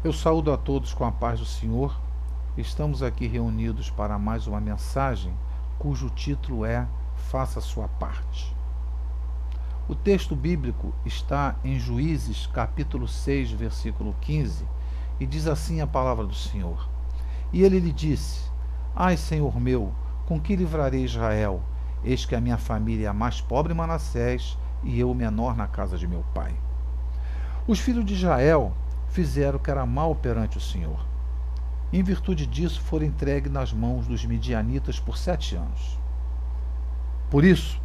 Eu saúdo a todos com a paz do Senhor. Estamos aqui reunidos para mais uma mensagem cujo título é Faça a sua parte. O texto bíblico está em Juízes, capítulo 6, versículo 15, e diz assim a palavra do Senhor. E ele lhe disse: Ai, Senhor meu, com que livrarei Israel? Eis que a minha família é a mais pobre em Manassés, e eu o menor na casa de meu pai. Os filhos de Israel fizeram o que era mal perante o Senhor. Em virtude disso, foram entregues nas mãos dos midianitas por 7 anos. Por isso,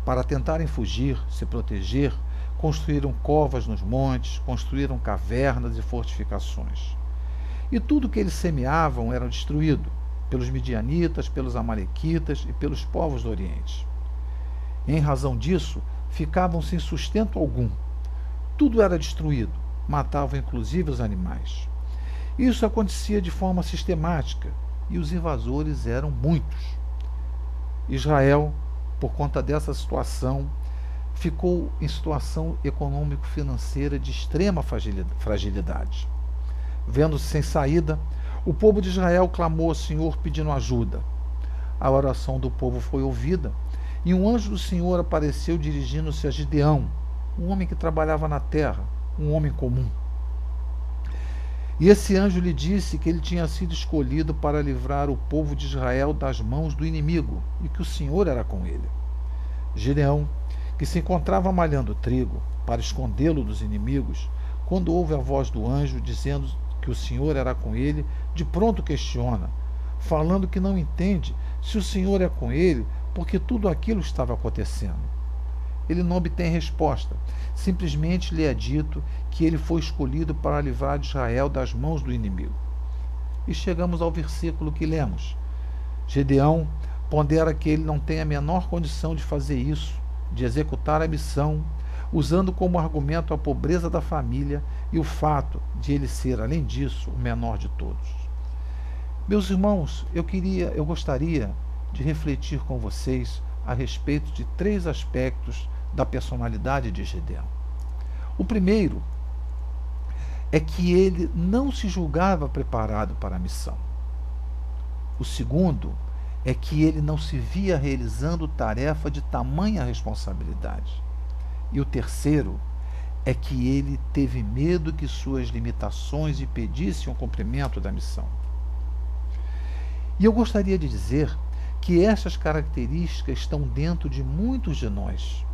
para tentarem fugir, se proteger, construíram covas nos montes, construíram cavernas e fortificações. E tudo que eles semeavam era destruído pelos midianitas, pelos amalequitas e pelos povos do Oriente. Em razão disso, ficavam sem sustento algum. Tudo era destruído, matavam inclusive os animais. Isso acontecia de forma sistemática e os invasores eram muitos. Israel, por conta dessa situação, ficou em situação econômico-financeira de extrema fragilidade. Vendo-se sem saída, o povo de Israel clamou ao Senhor pedindo ajuda. A oração do povo foi ouvida e um anjo do Senhor apareceu dirigindo-se a Gideão, um homem que trabalhava na terra, um homem comum. E esse anjo lhe disse que ele tinha sido escolhido para livrar o povo de Israel das mãos do inimigo e que o Senhor era com ele. Gideão, que se encontrava malhando trigo para escondê-lo dos inimigos, quando ouve a voz do anjo dizendo que o Senhor era com ele, de pronto questiona, falando que não entende se o Senhor é com ele, porque tudo aquilo estava acontecendo. Ele não obtém resposta, simplesmente lhe é dito que ele foi escolhido para livrar Israel das mãos do inimigo. E chegamos ao versículo que lemos. Gideão pondera que ele não tem a menor condição de fazer isso, de executar a missão, usando como argumento a pobreza da família e o fato de ele ser, além disso, o menor de todos. Meus irmãos, eu gostaria de refletir com vocês a respeito de 3 aspectos da personalidade de Gideão. O primeiro é que ele não se julgava preparado para a missão. O segundo é que ele não se via realizando tarefa de tamanha responsabilidade. E o terceiro é que ele teve medo que suas limitações impedissem o cumprimento da missão. E eu gostaria de dizer que estas características estão dentro de muitos de nós.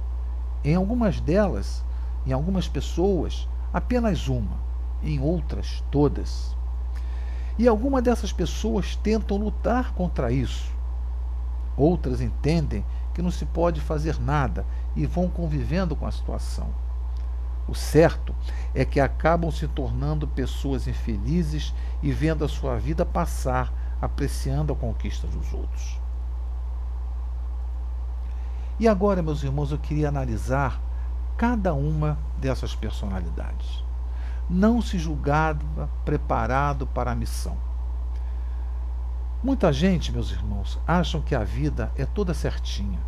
Em algumas delas, em algumas pessoas, apenas uma, em outras, todas. E algumas dessas pessoas tentam lutar contra isso. Outras entendem que não se pode fazer nada e vão convivendo com a situação. O certo é que acabam se tornando pessoas infelizes e vendo a sua vida passar, apreciando a conquista dos outros. E agora, meus irmãos, eu queria analisar cada uma dessas personalidades. Não se julgava preparado para a missão. Muita gente, meus irmãos, acham que a vida é toda certinha,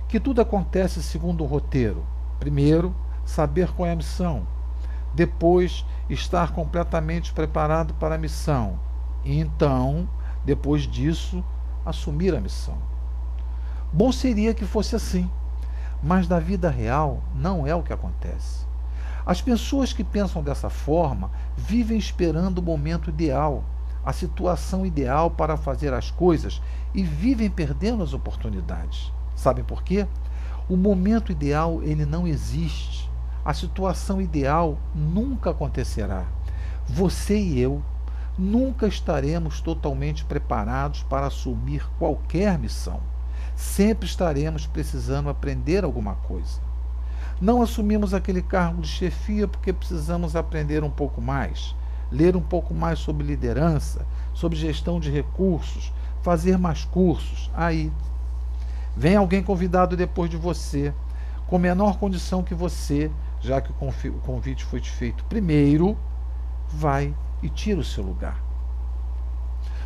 que tudo acontece segundo o roteiro. Primeiro, saber qual é a missão. Depois, estar completamente preparado para a missão. E então, depois disso, assumir a missão. Bom seria que fosse assim, mas na vida real não é o que acontece. As pessoas que pensam dessa forma vivem esperando o momento ideal, a situação ideal para fazer as coisas e vivem perdendo as oportunidades. Sabem por quê? O momento ideal ele não existe. A situação ideal nunca acontecerá. Você e eu nunca estaremos totalmente preparados para assumir qualquer missão. Sempre estaremos precisando aprender alguma coisa. Não assumimos aquele cargo de chefia porque precisamos aprender um pouco mais, ler um pouco mais sobre liderança, sobre gestão de recursos, fazer mais cursos. Aí, vem alguém convidado depois de você, com menor condição que você, já que o convite foi feito primeiro, vai e tira o seu lugar.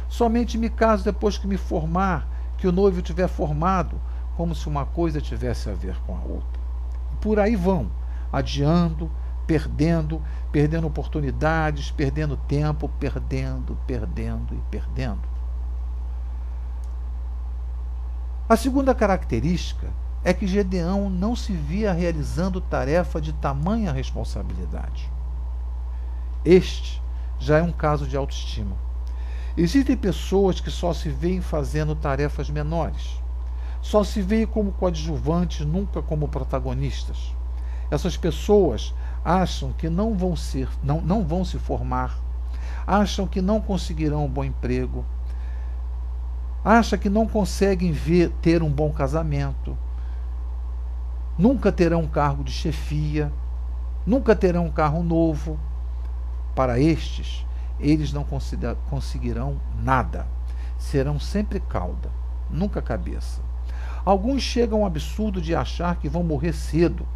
Somente me caso depois que me formar, que o noivo tiver formado, como se uma coisa tivesse a ver com a outra. Por aí vão, adiando, perdendo oportunidades, perdendo tempo, perdendo e perdendo. A segunda característica é que Gedeão não se via realizando tarefa de tamanha responsabilidade. Este já é um caso de autoestima. Existem pessoas que só se veem fazendo tarefas menores, só se veem como coadjuvantes, nunca como protagonistas. Essas pessoas acham que não vão se formar, acham que não conseguirão um bom emprego, acham que não conseguem ter um bom casamento, nunca terão um cargo de chefia, nunca terão um carro novo. Para estes, eles não conseguirão nada. Serão sempre cauda, nunca cabeça. Alguns chegam ao absurdo de achar que vão morrer cedo,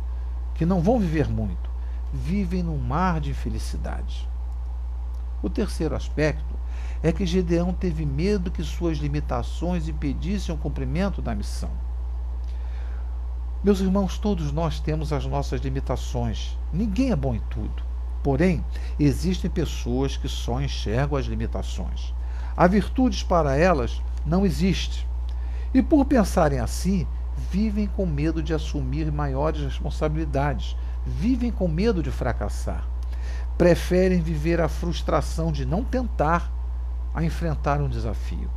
que não vão viver muito. Vivem num mar de infelicidade. O terceiro aspecto é que Gedeão teve medo que suas limitações impedissem o cumprimento da missão. Meus irmãos, todos nós temos as nossas limitações. Ninguém é bom em tudo. Porém, existem pessoas que só enxergam as limitações. Há virtudes para elas não existe. E por pensarem assim, vivem com medo de assumir maiores responsabilidades, vivem com medo de fracassar. Preferem viver a frustração de não tentar a enfrentar um desafio.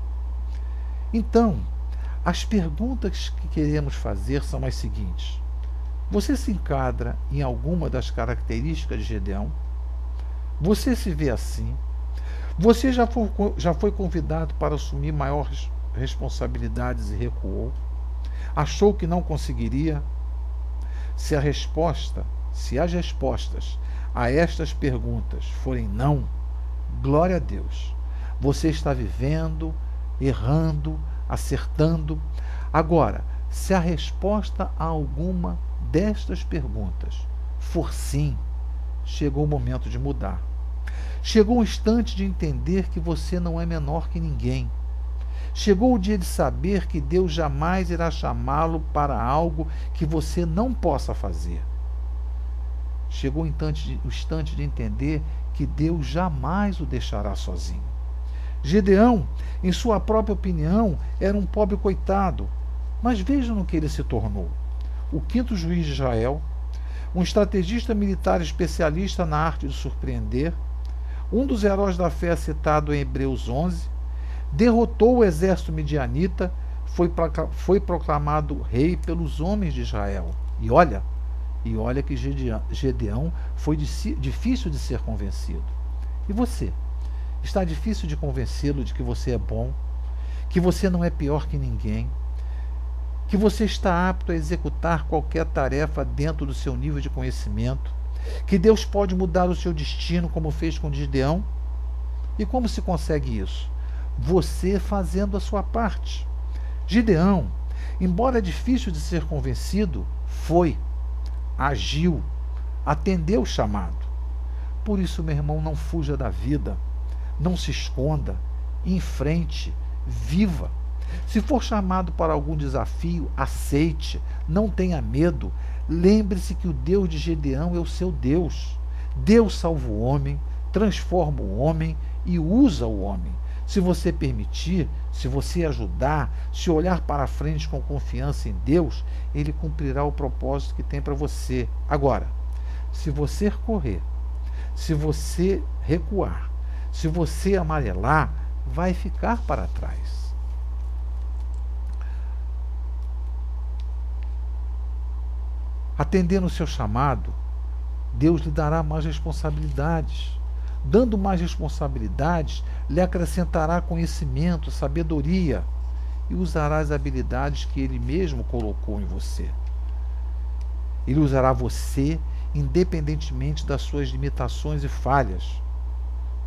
Então, as perguntas que queremos fazer são as seguintes: você se enquadra em alguma das características de Gedeão? Você se vê assim? Você já foi convidado para assumir maiores responsabilidades e recuou? Achou que não conseguiria? Se as respostas a estas perguntas forem não, glória a Deus. Você está vivendo, errando, acertando. Agora, se a resposta a alguma destas perguntas for sim, chegou o momento de mudar. Chegou o instante de entender que você não é menor que ninguém. Chegou o dia de saber que Deus jamais irá chamá-lo para algo que você não possa fazer. Chegou o instante de entender que Deus jamais o deixará sozinho. Gedeão, em sua própria opinião, era um pobre coitado, mas vejam no que ele se tornou. O quinto juiz de Israel, um estrategista militar especialista na arte de surpreender, um dos heróis da fé citado em Hebreus 11, derrotou o exército midianita, foi proclamado rei pelos homens de Israel. E olha que Gedeão foi difícil de ser convencido. E você? Está difícil de convencê-lo de que você é bom, que você não é pior que ninguém, que você está apto a executar qualquer tarefa dentro do seu nível de conhecimento, que Deus pode mudar o seu destino como fez com Gedeão? E como se consegue isso? Você fazendo a sua parte. Gedeão, embora difícil de ser convencido, agiu, atendeu o chamado. Por isso, meu irmão, não fuja da vida, não se esconda, enfrente, viva. Se for chamado para algum desafio, aceite, não tenha medo. Lembre-se que o Deus de Gedeão é o seu Deus. Deus salva o homem, transforma o homem e usa o homem. Se você permitir, se você ajudar, se olhar para frente com confiança em Deus, Ele cumprirá o propósito que tem para você. Agora, se você correr, se você recuar, se você amarelar, vai ficar para trás. Atendendo o seu chamado, Deus lhe dará mais responsabilidades. Dando mais responsabilidades, lhe acrescentará conhecimento, sabedoria e usará as habilidades que Ele mesmo colocou em você. Ele usará você independentemente das suas limitações e falhas.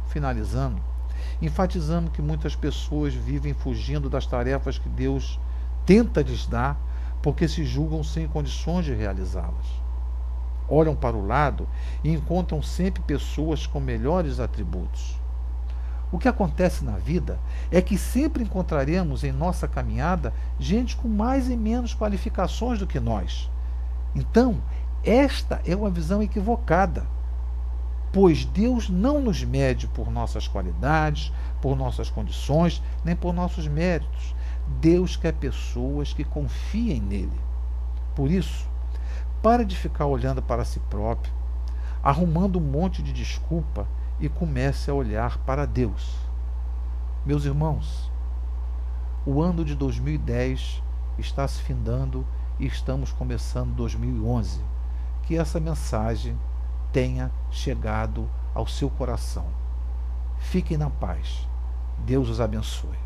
Finalizando, enfatizando que muitas pessoas vivem fugindo das tarefas que Deus tenta lhes dar porque se julgam sem condições de realizá-las. Olham para o lado e encontram sempre pessoas com melhores atributos. O que acontece na vida é que sempre encontraremos em nossa caminhada gente com mais e menos qualificações do que nós. Então, esta é uma visão equivocada. Pois Deus não nos mede por nossas qualidades, por nossas condições, nem por nossos méritos. Deus quer pessoas que confiem nele. Por isso, pare de ficar olhando para si próprio, arrumando um monte de desculpa e comece a olhar para Deus. Meus irmãos, o ano de 2010 está se findando e estamos começando 2011. Que essa mensagem tenha chegado ao seu coração. Fiquem na paz. Deus os abençoe.